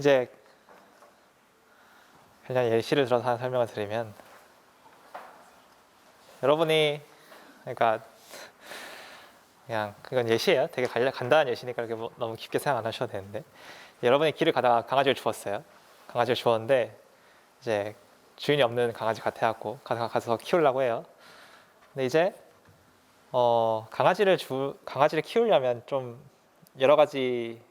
이제 그냥 예시를 들어서 하나 설명을 드리면, 여러분이 그러니까 그냥 그건 예시예요. 되게 간단한 예시니까 그렇게 너무 깊게 생각 안 하셔도 되는데, 여러분이 길을 가다가 강아지를 주웠어요. 강아지를 주웠는데 이제 주인이 없는 강아지 같아갖고 가서 키우려고 해요. 근데 이제 강아지를 키우려면 좀 여러 가지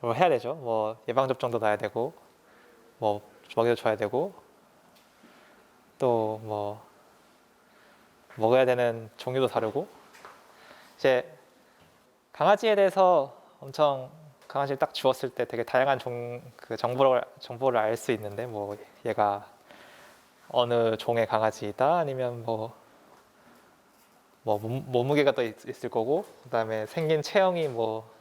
뭘 해야 되죠. 뭐 예방 접종도 놔야 되고, 뭐 먹이도 줘야 되고, 또 뭐 먹어야 되는 종류도 다르고. 이제 강아지에 대해서 엄청 강아지를 딱 주었을 때 되게 다양한 정보를 알 수 있는데, 뭐 얘가 어느 종의 강아지이다, 아니면 뭐 몸무게가 또 있을 거고, 그다음에 생긴 체형이 뭐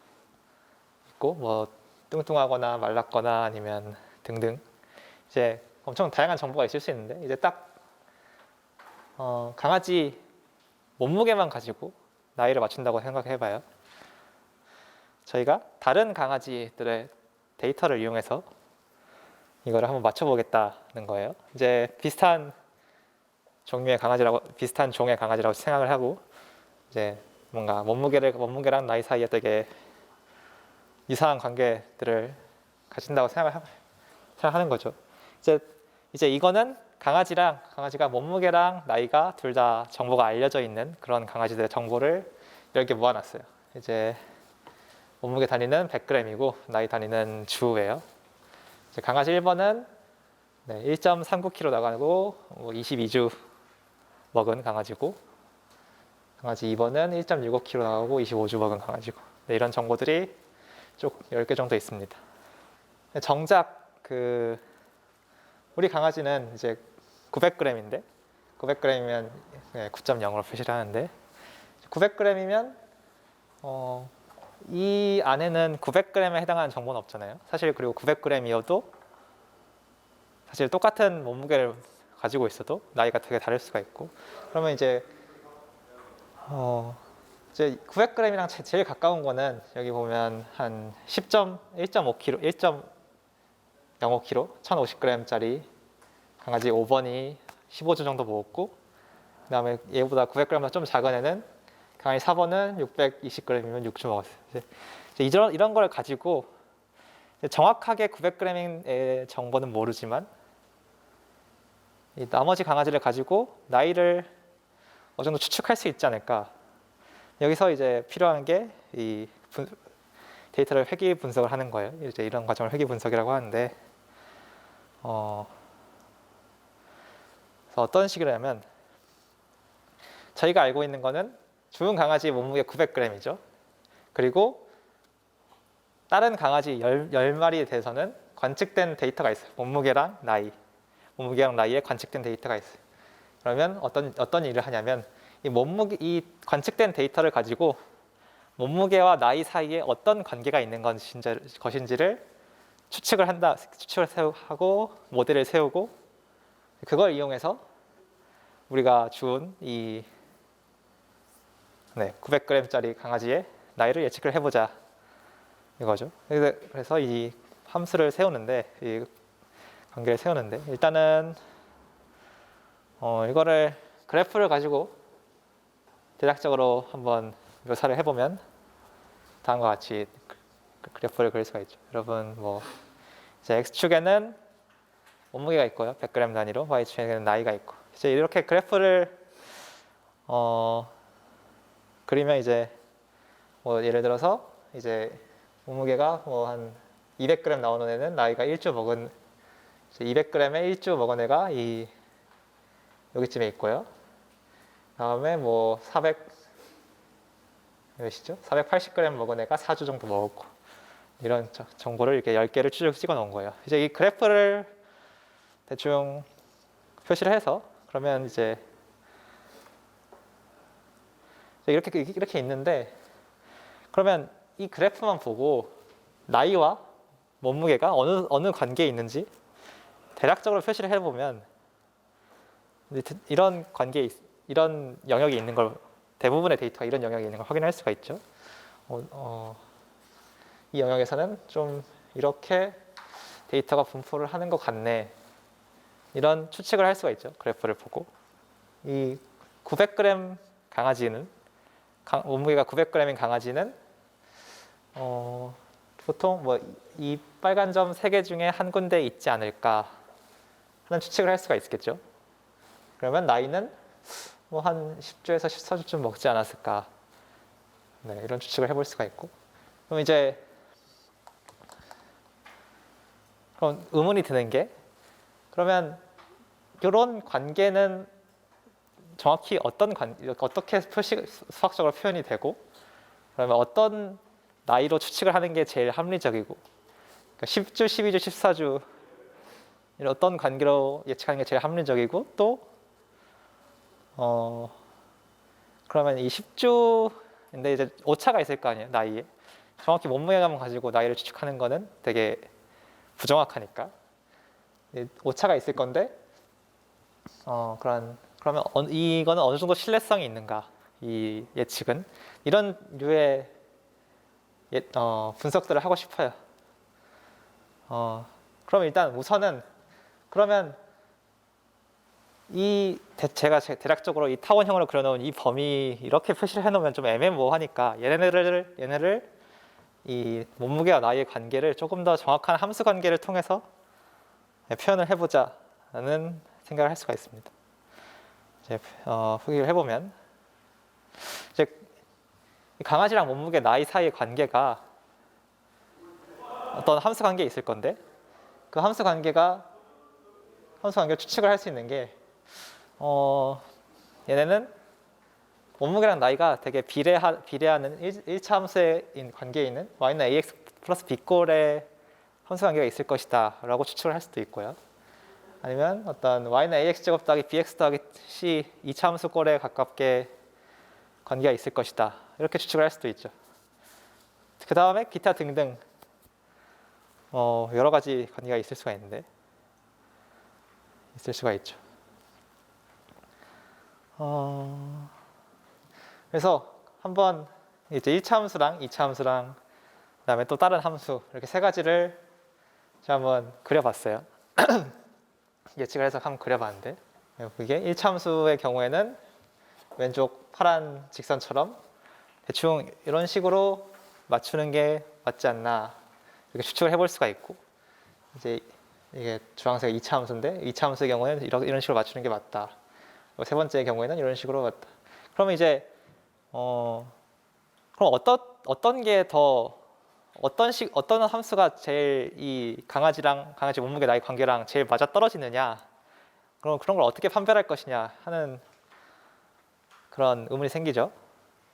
있고, 뭐 뚱뚱하거나 말랐거나 아니면 등등, 이제 엄청 다양한 정보가 있을 수 있는데, 이제 딱 강아지 몸무게만 가지고 나이를 맞춘다고 생각해봐요. 저희가 다른 강아지들의 데이터를 이용해서 이거를 한번 맞춰보겠다는 거예요. 이제 비슷한 종의 강아지라고 생각을 하고, 이제 뭔가 몸무게랑 나이 사이에 되게 유사한 관계들을 가진다고 생각하는 거죠. 이제 이거는 강아지가 몸무게랑 나이가 둘 다 정보가 알려져 있는 그런 강아지들의 정보를 이렇게 모아놨어요. 이제 몸무게 단위는 100g이고 나이 단위는 주예요. 이제 강아지 1번은 1.39kg 나가고 22주 먹은 강아지고, 강아지 2번은 1.65kg 나가고 25주 먹은 강아지고, 이런 정보들이 쭉 10개 정도 있습니다. 정작 우리 강아지는 이제 900g인데, 900g이면 9.0으로 표시를 하는데, 900g이면 이 안에는 900g에 해당하는 정보는 없잖아요. 사실. 그리고 900g이어도 사실 똑같은 몸무게를 가지고 있어도 나이가 되게 다를 수가 있고, 그러면 이제 900g이랑 제일 가까운 거는 여기 보면 한 1.5kg, 1.05kg, 1050g짜리 강아지 5번이 15주 정도 먹었고, 그 다음에 얘보다 900g보다 좀 작은 애는 강아지 4번은 620g이면 6주 먹었어요. 이제 이런 걸 가지고 정확하게 900g의 정보는 모르지만, 이 나머지 강아지를 가지고 나이를 어느 정도 추측할 수 있지 않을까. 여기서 이제 필요한 게 이 데이터를 회귀 분석을 하는 거예요. 이제 이런 과정을 회귀 분석이라고 하는데, 그래서 어떤 식으로 하면, 저희가 알고 있는 거는 죽은 강아지 몸무게 900g이죠. 그리고 다른 강아지 10마리에 대해서는 관측된 데이터가 있어요. 몸무게랑 나이에 관측된 데이터가 있어요. 그러면 어떤 일을 하냐면, 이 관측된 데이터를 가지고 몸무게와 나이 사이에 어떤 관계가 있는 것인지를 추측을 하고 모델을 세우고, 그걸 이용해서 우리가 주운 이 900g짜리 강아지의 나이를 예측을 해보자 이거죠. 그래서 이 함수를 세우는데, 이 관계를 세우는데, 일단은 이거를 그래프를 가지고 대략적으로 한번 묘사를 해보면 다음과 같이 그래프를 그릴 수가 있죠. 여러분, 이제 x축에는 몸무게가 있고요, 100g 단위로. y축에는 나이가 있고. 이제 이렇게 그래프를 그리면, 이제 예를 들어서 이제 몸무게가 한 200g 나오는 애는 나이가 1주 먹은, 200g에 1주 먹은 애가 여기쯤에 있고요. 다음에 480g 먹은 애가 4주 정도 먹었고, 이런 정보를 이렇게 10개를 쭉 찍어 놓은 거예요. 이제 이 그래프를 대충 표시를 해서, 그러면 이제 이렇게 있는데, 그러면 이 그래프만 보고 나이와 몸무게가 어느 관계에 있는지 대략적으로 표시를 해보면, 이런 영역이 있는 걸, 대부분의 데이터가 이런 영역이 있는 걸 확인할 수가 있죠. 이 영역에서는 좀 이렇게 데이터가 분포를 하는 것 같네. 이런 추측을 할 수가 있죠. 그래프를 보고. 이 900g 강아지는 몸무게가 900g인 강아지는 보통 뭐 이 빨간 점 3개 중에 한 군데 있지 않을까 하는 추측을 할 수가 있겠죠. 그러면 나이는 뭐 한 10주에서 14주쯤 먹지 않았을까. 네, 이런 추측을 해볼 수가 있고. 그럼 이제 그럼 의문이 드는 게 그러면 이런 관계는 정확히 어떻게 수학적으로 표현이 되고 그러면 어떤 나이로 추측을 하는 게 제일 합리적이고 그러니까 10주, 12주, 14주 이런 어떤 관계로 예측하는 게 제일 합리적이고 또 그러면 이 10주인데 이제 오차가 있을 거 아니에요, 나이에. 정확히 몸무게만 가지고 나이를 추측하는 거는 되게 부정확하니까 오차가 있을 건데 그러면 이거는 어느 정도 신뢰성이 있는가, 이 예측은. 이런 류의 분석들을 하고 싶어요. 그럼 일단 우선은 그러면 제가 대략적으로 이 타원형으로 그려놓은 이 범위 이렇게 표시를 해놓으면 좀 애매모호하니까 얘네를 이 몸무게와 나이의 관계를 조금 더 정확한 함수 관계를 통해서 표현을 해보자는 생각을 할 수가 있습니다. 이제 풀이를 해보면 이제 강아지랑 몸무게, 나이 사이의 관계가 어떤 함수 관계에 있을 건데 그 함수 관계를 추측을 할 수 있는 게 얘네는 몸무게랑 나이가 되게 비례하는 1차 함수의 관계에 있는 y는 ax 플러스 b꼴의 함수 관계가 있을 것이다 라고 추측을 할 수도 있고요. 아니면 어떤 y는 ax 제곱 더하기 bx 더하기 c 2차 함수 꼴에 가깝게 관계가 있을 것이다 이렇게 추측을 할 수도 있죠. 그 다음에 기타 등등 여러 가지 관계가 있을 수가 있죠. 그래서 한번 이제 1차 함수랑 2차 함수랑 그다음에 또 다른 함수 이렇게 세 가지를 제가 한번 그려봤어요. 예측을 해서 한번 그려봤는데 이게 1차 함수의 경우에는 왼쪽 파란 직선처럼 대충 이런 식으로 맞추는 게 맞지 않나 이렇게 추측을 해볼 수가 있고 이제 이게 주황색 2차 함수인데 2차 함수의 경우에는 이런 식으로 맞추는 게 맞다. 세 번째의 경우에는 이런 식으로 맞다. 그러면 이제 그럼 어떤 게 더 어떤 함수가 제일 이 강아지 몸무게 나이 관계랑 제일 맞아 떨어지느냐? 그럼 그런 걸 어떻게 판별할 것이냐 하는 그런 의문이 생기죠.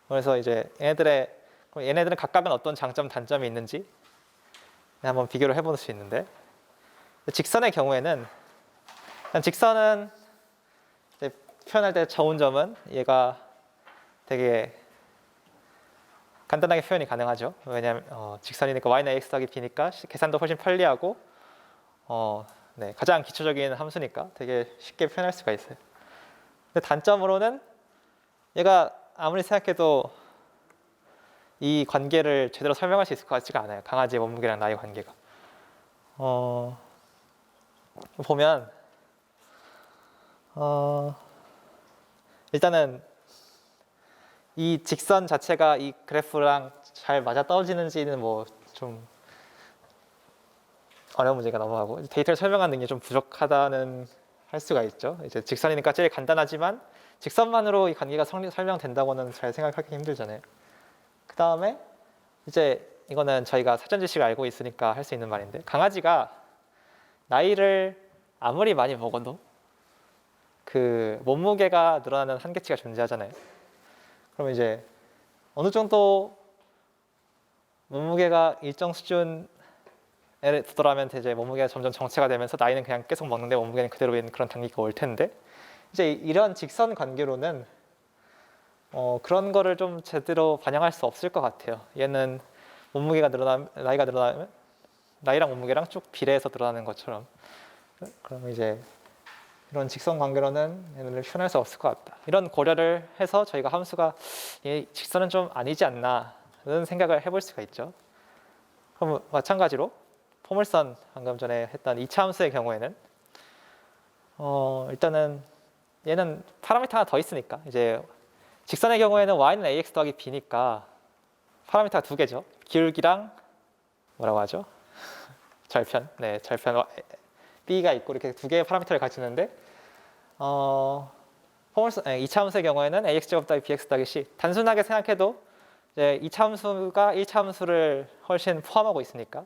그래서 이제 얘네들은 각각은 어떤 장점, 단점이 있는지 한번 비교를 해볼 수 있는데 직선의 경우에는 직선은 이제 표현할 때 좋은 점은 얘가 되게 간단하게 표현이 가능하죠. 왜냐하면 직선이니까 y는 ax 더하기 b니까 계산도 훨씬 편리하고 네, 가장 기초적인 함수니까 되게 쉽게 표현할 수가 있어요. 근데 단점으로는 얘가 아무리 생각해도 이 관계를 제대로 설명할 수 있을 것 같지가 않아요. 강아지의 몸무게랑 나이 관계가. 보면 일단은 이 직선 자체가 이 그래프랑 잘 맞아 떨어지는지는 뭐 좀 어려운 문제가 넘어가고 데이터를 설명하는 능력이 좀 부족하다는 할 수가 있죠. 이제 직선이니까 제일 간단하지만 직선만으로 이 관계가 설명된다고는 잘 생각하기 힘들잖아요. 그 다음에 이제 이거는 저희가 사전 지식을 알고 있으니까 할 수 있는 말인데 강아지가 나이를 아무리 많이 먹어도 그 몸무게가 늘어나는 한계치가 존재하잖아요. 그럼 이제 어느 정도 몸무게가 일정 수준에 도달하면 이제 몸무게가 점점 정체가 되면서 나이는 그냥 계속 먹는데 몸무게는 그대로 있는 그런 단계가 올 텐데 이제 이런 직선 관계로는 그런 거를 좀 제대로 반영할 수 없을 것 같아요. 얘는 몸무게가 나이가 늘어나면 나이랑 몸무게랑 쭉 비례해서 늘어나는 것처럼 그러면 이제 이런 직선 관계로는 얘네를 표현할 수 없을 것 같다. 이런 고려를 해서 저희가 함수가 이 직선은 좀 아니지 않나는 생각을 해볼 수가 있죠. 그럼 마찬가지로 포물선 방금 전에 했던 2차 함수의 경우에는 일단은 얘는 파라미터 하나 더 있으니까 이제 직선의 경우에는 y는 ax 더하기 b니까 파라미터가 두 개죠. 기울기랑 뭐라고 하죠? 절편. 네, 절편 b가 있고 이렇게 두 개의 파라미터를 가지는데 포물선 2차 함수의 경우에는 ax제곱 더하기 bx 더하기 c. 단순하게 생각해도 이제 2차 함수가 1차 함수를 훨씬 포함하고 있으니까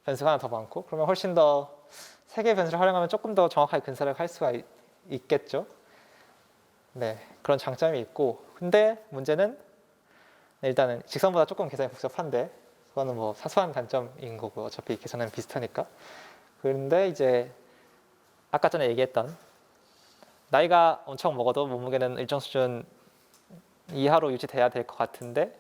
변수가 하나 더 많고 그러면 훨씬 더 세 개의 변수를 활용하면 조금 더 정확하게 근사를 할 수가 있겠죠. 네, 그런 장점이 있고 근데 문제는 일단은 직선보다 조금 계산이 복잡한데 그거는 뭐 사소한 단점인 거고 어차피 계산은 비슷하니까. 그런데 이제 아까 전에 얘기했던 나이가 엄청 먹어도 몸무게는 일정 수준 이하로 유지돼야 될 것 같은데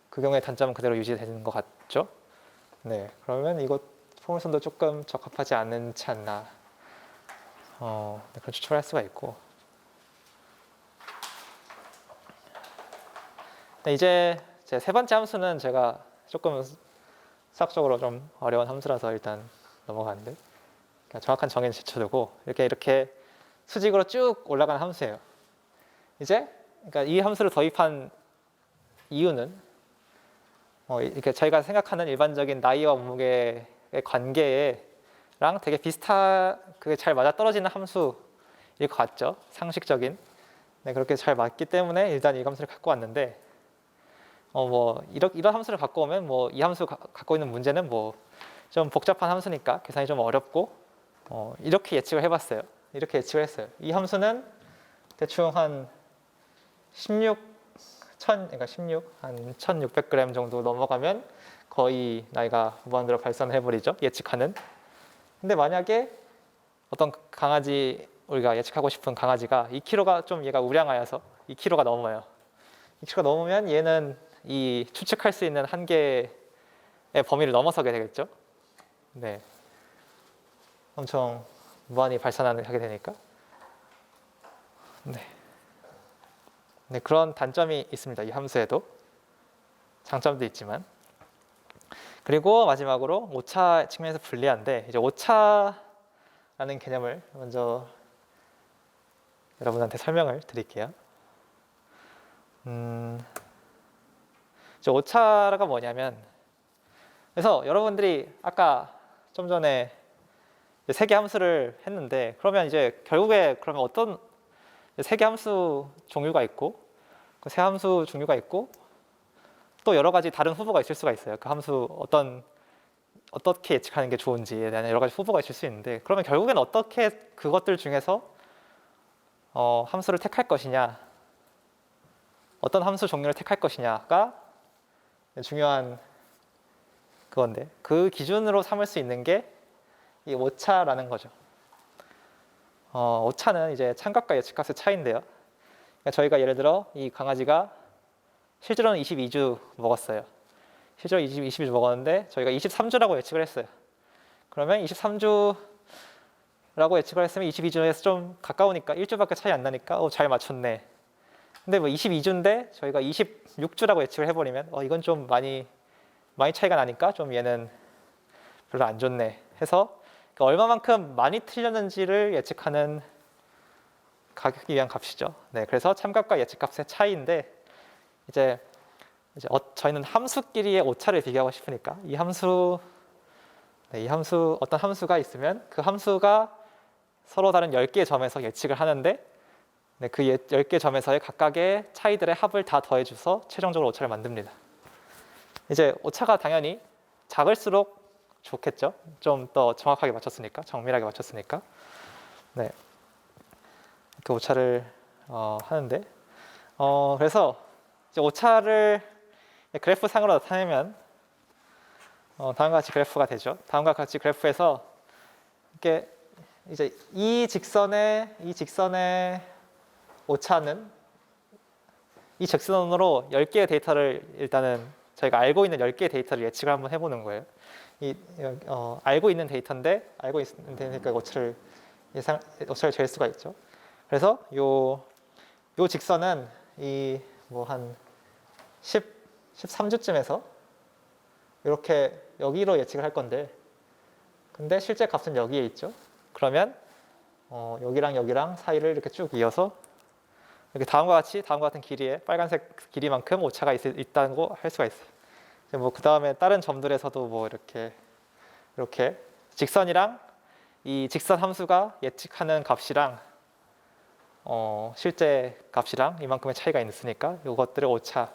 그 경우에 단점은 그대로 유지되는 것 같죠? 네, 그러면 이것 포물선도 조금 적합하지 않지 않나 그런 추측을 할 수가 있고 네, 이제 제 세 번째 함수는 제가 조금 수학적으로 좀 어려운 함수라서 일단 넘어가는데 그러니까 정확한 정의는 제쳐두고 이렇게 수직으로 쭉 올라가는 함수예요. 이제 그러니까 이 함수를 도입한 이유는 이렇게 저희가 생각하는 일반적인 나이와 몸무게의 관계랑 되게 그게 잘 맞아 떨어지는 함수일 것 같죠. 상식적인. 네, 그렇게 잘 맞기 때문에 일단 이 함수를 갖고 왔는데 이런 함수를 갖고 오면 이 함수 갖고 있는 문제는 좀 복잡한 함수니까 계산이 좀 어렵고 이렇게 예측을 해봤어요. 이렇게 예측을 했어요. 이 함수는 대충 한 16, 한 1600g 정도 넘어가면 거의 나이가 무한대로 발산해버리죠. 예측하는. 근데 만약에 어떤 강아지, 우리가 예측하고 싶은 강아지가 2kg가 좀 얘가 우량하여서 2kg가 넘어요. 2kg가 넘으면 얘는 이 추측할 수 있는 한계의 범위를 넘어서게 되겠죠. 네, 엄청 무한히 발산하게 되니까. 네, 그런 단점이 있습니다. 이 함수에도 장점도 있지만. 그리고 마지막으로 오차 측면에서 불리한데 이제 오차라는 개념을 먼저 여러분한테 설명을 드릴게요. 오차가 뭐냐면 그래서 여러분들이 아까 좀 전에 세 개 함수를 했는데 그러면 이제 결국에 그러면 어떤 세 개 함수 종류가 있고 그 세 함수 종류가 있고 또 여러 가지 다른 후보가 있을 수가 있어요. 그 함수 어떻게 예측하는 게 좋은지에 대한 여러 가지 후보가 있을 수 있는데 그러면 결국엔 어떻게 그것들 중에서 함수를 택할 것이냐, 어떤 함수 종류를 택할 것이냐가 중요한 그건데 그 기준으로 삼을 수 있는 게 이 오차라는 거죠. 오차는 이제 참값과 예측값의 차이인데요. 그러니까 저희가 예를 들어 이 강아지가 실제로는 22주 먹었어요. 실제로 22주 먹었는데 저희가 23주라고 예측을 했어요. 그러면 23주라고 예측을 했으면 22주에서 좀 가까우니까 1주밖에 차이 안 나니까 잘 맞췄네. 근데 22주인데 저희가 26주라고 예측을 해버리면 이건 좀 많이 차이가 나니까 좀 얘는 별로 안 좋네 해서 얼마만큼 많이 틀렸는지를 예측하는 가격이 위한 값이죠. 네, 그래서 참값과 예측값의 차이인데 이제 저희는 함수끼리의 오차를 비교하고 싶으니까 이 함수 어떤 함수가 있으면 그 함수가 서로 다른 10개의 점에서 예측을 하는데 그 10개 점에서의 각각의 차이들의 합을 다 더해줘서 최종적으로 오차를 만듭니다. 이제 오차가 당연히 작을수록 좋겠죠. 좀 더 정확하게 맞췄으니까, 정밀하게 맞췄으니까. 네, 그 오차를 하는데 그래서 이제 오차를 그래프 상으로 나타내면 다음과 같이 그래프가 되죠. 다음과 같이 그래프에서 이렇게 이제 이 직선의 오차는 이 직선으로 10개의 데이터를 일단은 저희가 알고 있는 10개의 데이터를 예측을 한번 해보는 거예요. 알고 있는 데이터인데 알고 있는 데이터니까 오차를 잴 수가 있죠. 그래서 요 직선은 한 13주쯤에서 이렇게 여기로 예측을 할 건데, 근데 실제 값은 여기에 있죠. 그러면 여기랑 여기랑 사이를 이렇게 쭉 이어서 이렇게 다음과 같은 길이의 빨간색 길이만큼 오차가 있다는 거 할 수가 있어요. 뭐 그 다음에 다른 점들에서도 뭐 이렇게 직선이랑 이 직선 함수가 예측하는 값이랑 실제 값이랑 이만큼의 차이가 있으니까 이것들을 오차를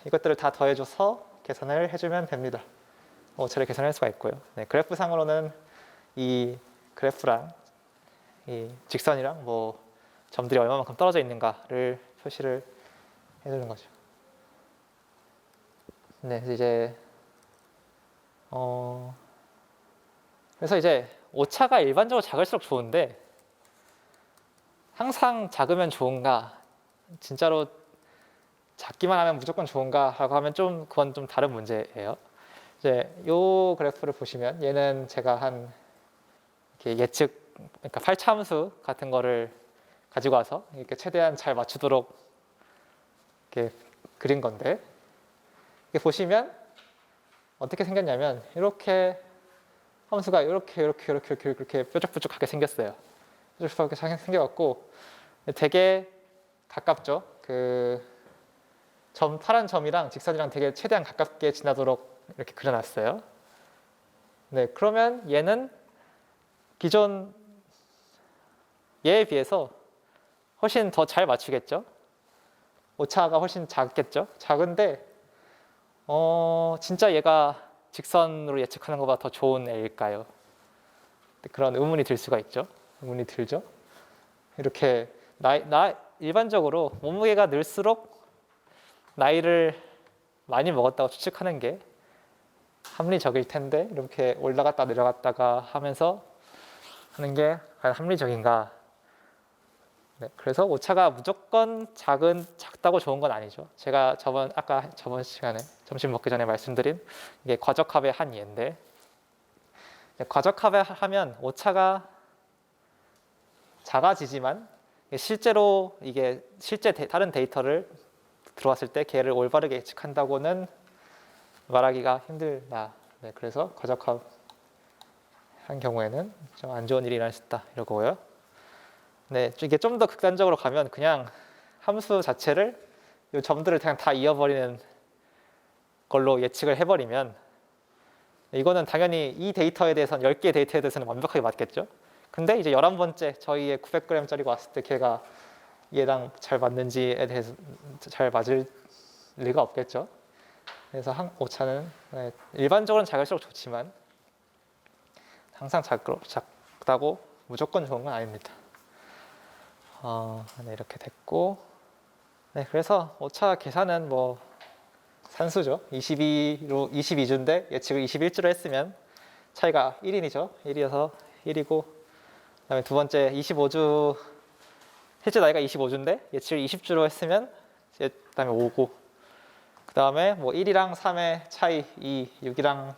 이것들을 다 더해줘서 계산을 해주면 됩니다. 오차를 계산할 수가 있고요. 네, 그래프상으로는 이 그래프랑 이 직선이랑 뭐 점들이 얼마만큼 떨어져 있는가를 표시를 해주는 거죠. 네, 이제 그래서 이제 오차가 일반적으로 작을수록 좋은데 항상 작으면 좋은가, 진짜로 작기만 하면 무조건 좋은가라고 하면 그건 좀 다른 문제예요. 이제 요 그래프를 보시면 얘는 제가 한 이렇게 그러니까 팔차함수 같은 거를 가지고 와서 이렇게 최대한 잘 맞추도록 이렇게 그린 건데, 이렇게 보시면 어떻게 생겼냐면 이렇게 함수가 이렇게 뾰족뾰족하게 생겼어요. 뾰족뾰족하게 생겨갖고 되게 가깝죠. 그 파란 점이랑 직선이랑 되게 최대한 가깝게 지나도록 이렇게 그려놨어요. 네, 그러면 얘는 기존 얘에 비해서 훨씬 더 잘 맞추겠죠. 오차가 훨씬 작겠죠. 작은데 진짜 얘가 직선으로 예측하는 것보다 더 좋은 애일까요? 그런 의문이 들 수가 있죠. 의문이 들죠. 이렇게 일반적으로 몸무게가 늘수록 나이를 많이 먹었다고 추측하는 게 합리적일 텐데 이렇게 올라갔다 내려갔다가 하면서 하는 게 과연 합리적인가? 네, 그래서 오차가 무조건 작다고 좋은 건 아니죠. 제가 아까 저번 시간에 점심 먹기 전에 말씀드린 이게 과적합의 한 예인데, 과적합을 하면 오차가 작아지지만 실제로 이게 다른 데이터를 들어왔을 때 걔를 올바르게 예측한다고는 말하기가 힘들다. 네, 그래서 과적합 한 경우에는 좀 안 좋은 일이 일어날 수 있다 이러고요. 네, 이게 좀 더 극단적으로 가면 그냥 함수 자체를 이 점들을 그냥 다 이어버리는 걸로 예측을 해버리면, 이거는 당연히 이 데이터에 대해서는 10개의 데이터에 대해서는 완벽하게 맞겠죠. 근데 이제 11번째 저희의 900g짜리가 왔을 때 걔가 얘랑 잘 맞는지에 대해서 잘 맞을 리가 없겠죠. 그래서 오차는 일반적으로는 작을수록 좋지만 항상 작다고 무조건 좋은 건 아닙니다. 네, 이렇게 됐고, 네, 그래서 오차 계산은 뭐 산수죠. 22주인데 예측을 21주로 했으면 차이가 1인이죠. 1이어서 1이고, 그다음에 두 번째 25주, 실제 나이가 25주인데 예측을 20주로 했으면 그다음에 5고, 그다음에 뭐 1이랑 3의 차이 2, 6이랑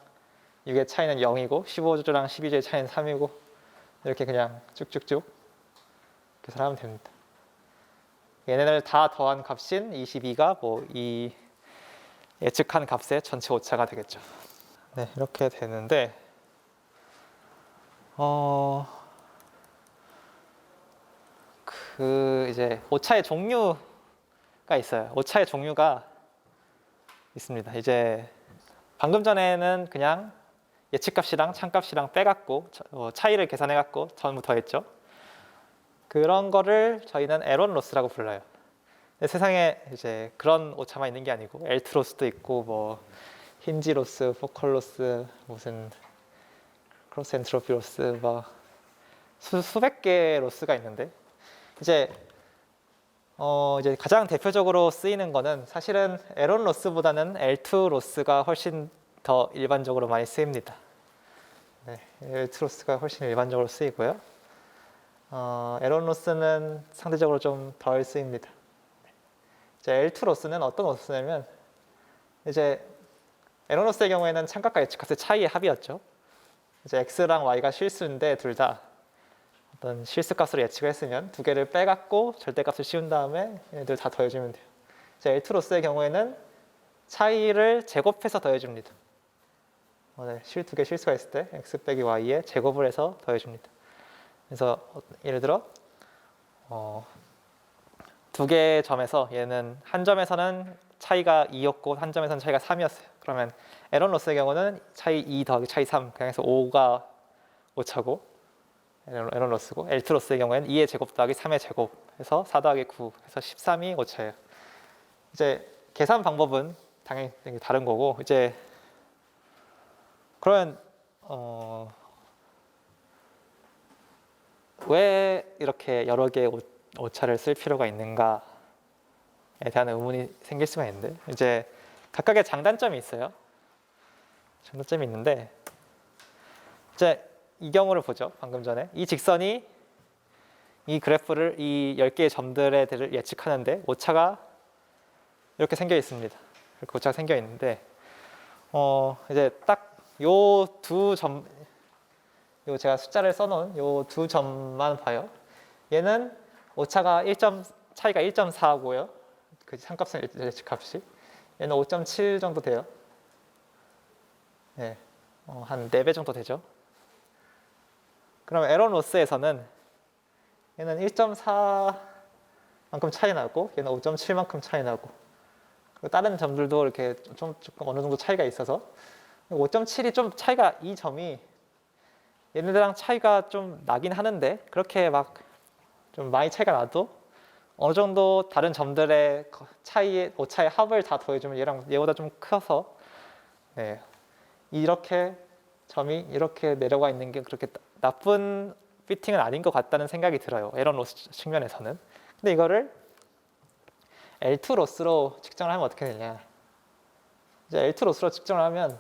6의 차이는 0이고, 15주랑 12주의 차이는 3이고, 이렇게 그냥 쭉쭉쭉 계산하면 됩니다. 얘네를 다 더한 값인 22가 뭐 이 예측한 값의 전체 오차가 되겠죠. 네, 이렇게 되는데 이제 오차의 종류가 있어요. 오차의 종류가 있습니다. 이제 방금 전에는 그냥 예측값이랑 참값이랑 빼갖고 차이를 계산해갖고 전부 더했죠. 그런 거를 저희는 에런 로스라고 불러요. 세상에 이제 그런 오차만 있는 게 아니고 엘트 로스도 있고 뭐 힌지 로스, 포컬 로스, 무슨 크로스 엔트로피 로스, 뭐 수백 개의 로스가 있는데, 이제 가장 대표적으로 쓰이는 거는 사실은 에런 로스보다는 L2 로스가 훨씬 더 일반적으로 많이 쓰입니다. 네, L2 로스가 훨씬 일반적으로 쓰이고요. 에런 로스는 상대적으로 좀 덜 쓰입니다. 이제 L2 로스는 어떤 로스냐면, 이제 에런 로스의 경우에는 참값과 예측값의 차이의 합이었죠. 이제 x랑 y가 실수인데 둘 다 어떤 실수값으로 예측을 했으면 두 개를 빼갖고 절대값을 씌운 다음에 얘네들 다 더해주면 돼요. 이제 L2 로스의 경우에는 차이를 제곱해서 더해줍니다. 네, 실 두 개 실수가 있을 때 x 빼기 y에 제곱을 해서 더해줍니다. 그래서 예를 들어 두 개의 점에서 얘는 한 점에서는 차이가 2였고 한 점에서는 차이가 3이었어요. 그러면 에런 로스의 경우는 차이 2 더하기 차이 3, 그냥 해서 5가 오차고 에런 로스고, L2 로스의 경우에는 2의 제곱 더하기 3의 제곱 해서 4 더하기 9 해서 13이 오차예요. 이제 계산 방법은 당연히 다른 거고, 이제 그러면 왜 이렇게 여러 개의 오차를 쓸 필요가 있는가에 대한 의문이 생길 수가 있는데, 이제 각각의 장단점이 있어요. 장단점이 있는데, 이제 이 경우를 보죠. 방금 전에 이 직선이 이 그래프를 이 10개의 점들의 대를 예측하는데 오차가 이렇게 생겨 있습니다. 이렇게 오차가 생겨 있는데 이제 딱 요 두 점, 요 제가 숫자를 써놓은 요 두 점만 봐요. 얘는 오차가 차이가 1.4고요. 그 상값은 예측값이. 얘는 5.7 정도 돼요. 네, 한 4배 정도 되죠. 그럼 에런 로스에서는 얘는 1.4만큼 차이 나고 얘는 5.7만큼 차이 나고, 그리고 다른 점들도 이렇게 조금 어느 정도 차이가 있어서 5.7이 좀 차이가, 이 점이 얘네들랑 차이가 좀 나긴 하는데 그렇게 막 좀 많이 차이가 나도 어느 정도 다른 점들의 차이의 오차의 합을 다 더해주면 얘보다 좀 커서, 네, 이렇게 점이 이렇게 내려가 있는 게 그렇게 나쁜 피팅은 아닌 것 같다는 생각이 들어요. 에런 로스 측면에서는. 근데 이거를 L2 로스로 측정을 하면 어떻게 되냐? 이제 L2 로스로 측정을 하면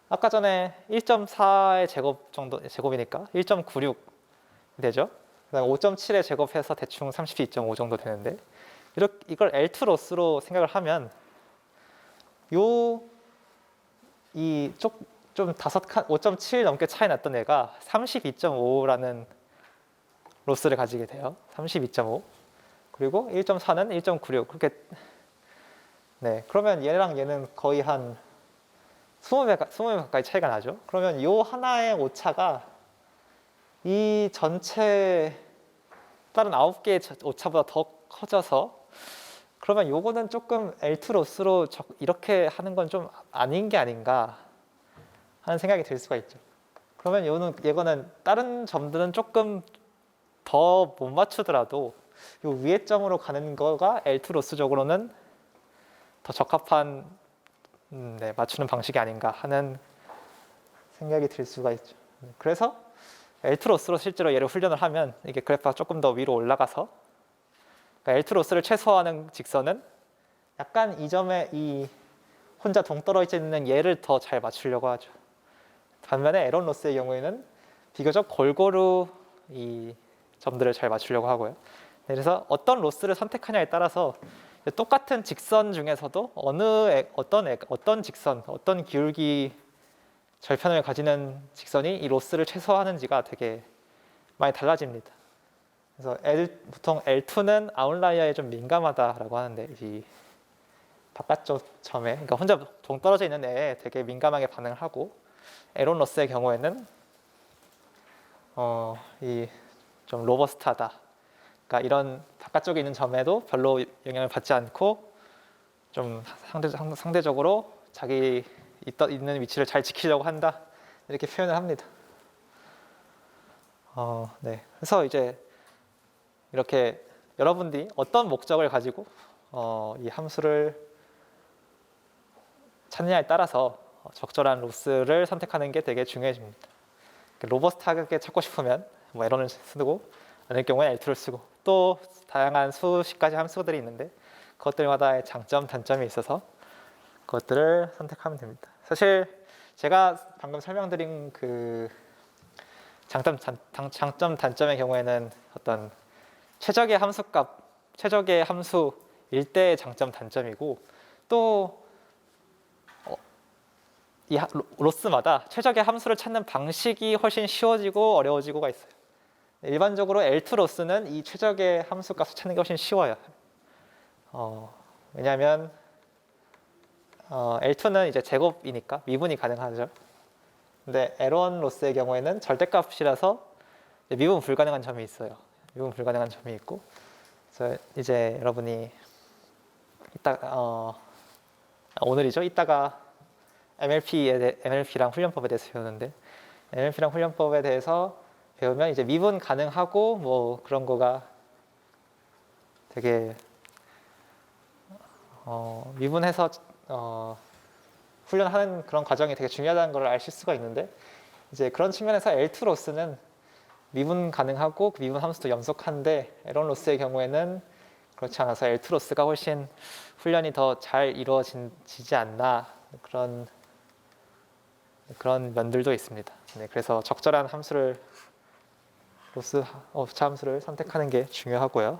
아까 전에 1.4의 제곱 정도, 제곱이니까 1.96 되죠. 그다음 5.7의 제곱해서 대충 32.5 정도 되는데, 이걸 L2 로스로 생각을 하면 좀 5.7 넘게 차이 났던 애가 32.5라는 로스를 가지게 돼요. 32.5. 그리고 1.4는 1.96. 그렇게, 네, 그러면 얘랑 얘는 거의 한 20배 가까이 차이가 나죠. 그러면 이 하나의 오차가 이 전체 다른 9개의 오차보다 더 커져서, 그러면 요거는 조금 L2 로스로 이렇게 하는 건 좀 아닌 게 아닌가 하는 생각이 들 수가 있죠. 그러면 이거는 다른 점들은 조금 더 못 맞추더라도 요 위에 점으로 가는 거가 L2 로스적으로는 더 적합한 네, 맞추는 방식이 아닌가 하는 생각이 들 수가 있죠. 그래서 L2 로스로 실제로 얘를 훈련을 하면 이게 그래프가 조금 더 위로 올라가서, 그러니까 L2 로스를 최소화하는 직선은 약간 이 점에 이 혼자 동떨어져 있는 얘를 더 잘 맞추려고 하죠. 반면에 에런 로스의 경우에는 비교적 골고루 이 점들을 잘 맞추려고 하고요. 그래서 어떤 로스를 선택하냐에 따라서 똑같은 직선 중에서도 어떤 직선, 어떤 기울기 절편을 가지는 직선이 이 로스를 최소화하는지가 되게 많이 달라집니다. 그래서 보통 L2는 아웃라이어에 좀 민감하다라고 하는데, 이 바깥쪽 점에, 그러니까 혼자 동떨어져 있는 애에 되게 민감하게 반응을 하고, 에런 로스의 경우에는 이 좀 로버스트하다. 그러니까 이런 바깥쪽에 있는 점에도 별로 영향을 받지 않고 좀 상대적으로 자기 있는 위치를 잘 지키려고 한다, 이렇게 표현을 합니다. 네. 그래서 이제 이렇게 여러분들이 어떤 목적을 가지고 이 함수를 찾느냐에 따라서 적절한 로스를 선택하는 게 되게 중요해집니다. 로버스트하게 찾고 싶으면 뭐 에런을 쓰고, 아닐 경우에 L2를 쓰고, 또 다양한 수십 가지 함수들이 있는데 그것들마다의 장점, 단점이 있어서 그것들을 선택하면 됩니다. 사실 제가 방금 설명드린 그 장점, 단점의 경우에는 어떤 최적의 함수일 때의 장점, 단점이고, 또 이 로스마다 최적의 함수를 찾는 방식이 훨씬 쉬워지고 어려워지고가 있어요. 일반적으로 L2 로스는 이 최적의 함수 값을 찾는 게 훨씬 쉬워요. 왜냐하면 L2는 이제 제곱이니까 미분이 가능하죠. 근데 L1 로스의 경우에는 절대값이라서 미분 불가능한 점이 있어요. 미분 불가능한 점이 있고, 그래서 이제 여러분이 오늘이죠. 이따가 MLP랑 훈련법에 대해서 배우는데, MLP랑 훈련법에 대해서 배우면 이제 미분 가능하고 뭐 그런 거가 되게 미분해서 훈련하는 그런 과정이 되게 중요하다는 걸 아실 수가 있는데, 이제 그런 측면에서 L2 로스는 미분 가능하고 그 미분 함수도 염속한데 L1 로스의 경우에는 그렇지 않아서 L2 로스가 훨씬 훈련이 더 잘 이루어지지 않나, 그런 면들도 있습니다. 네, 그래서 적절한 함수를 오차 함수를 선택하는 게 중요하고요.